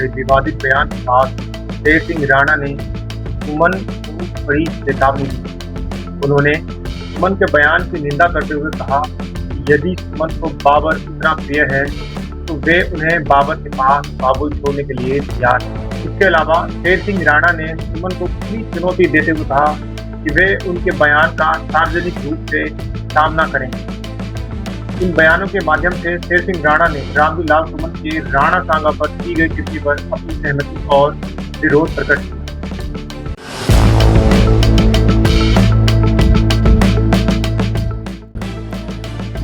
विवादित बयान के बाद शेर सिंह राणा ने सुमन को बड़ी चेतावनी दी। उन्होंने सुमन के बयान की निंदा करते हुए कहा कि यदि सुमन को बाबर इतना प्रिय है तो वे उन्हें बाबर के पास काबुल छोड़ने के लिए तैयार हैं। इसके अलावा शेर सिंह राणा ने सुमन को खुली चुनौती देते हुए कहा कि वे उनके बयान का सार्वजनिक रूप से सामना करेंगे। इन बयानों के माध्यम से शेर सिंह राणा ने रामजी लाल सुमन के राणा सांगा पर की गई टिप्पणी पर अपनी सहमति और विरोध प्रकट किया।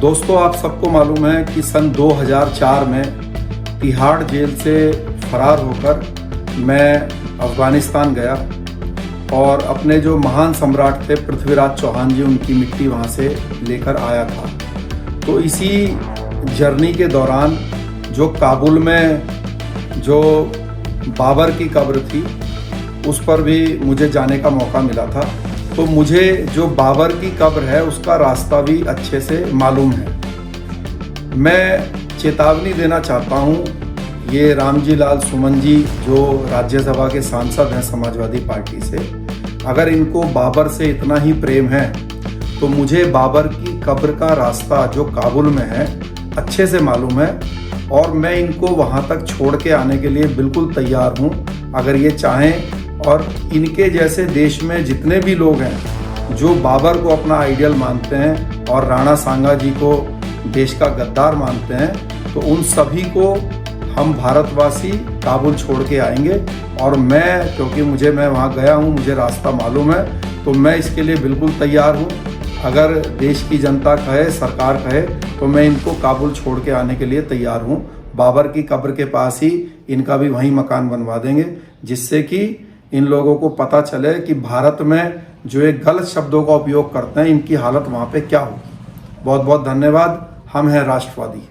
दोस्तों, आप सबको मालूम है कि सन 2004 में तिहाड़ जेल से फरार होकर मैं अफगानिस्तान गया और अपने जो महान सम्राट थे पृथ्वीराज चौहान जी, उनकी मिट्टी वहाँ से लेकर आया था। तो इसी जर्नी के दौरान जो काबुल में जो बाबर की कब्र थी उस पर भी मुझे जाने का मौका मिला था। तो मुझे जो बाबर की कब्र है उसका रास्ता भी अच्छे से मालूम है। मैं चेतावनी देना चाहता हूँ ये रामजी लाल सुमन जी जो राज्यसभा के सांसद हैं समाजवादी पार्टी से, अगर इनको बाबर से इतना ही प्रेम है तो मुझे बाबर की कब्र का रास्ता जो काबुल में है अच्छे से मालूम है और मैं इनको वहाँ तक छोड़ के आने के लिए बिल्कुल तैयार हूँ अगर ये चाहें। और इनके जैसे देश में जितने भी लोग हैं जो बाबर को अपना आइडियल मानते हैं और राणा सांगा जी को देश का गद्दार मानते हैं, तो उन सभी को हम भारतवासी काबुल छोड़ के आएंगे। और मैं, क्योंकि मैं वहाँ गया हूँ, मुझे रास्ता मालूम है, तो मैं इसके लिए बिल्कुल तैयार हूँ। अगर देश की जनता कहे, सरकार कहे, तो मैं इनको काबुल छोड़ के आने के लिए तैयार हूँ। बाबर की कब्र के पास ही इनका भी वहीं मकान बनवा देंगे, जिससे कि इन लोगों को पता चले कि भारत में जो एक गलत शब्दों का उपयोग करते हैं इनकी हालत वहाँ पे क्या होगी। बहुत बहुत धन्यवाद। हम हैं राष्ट्रवादी।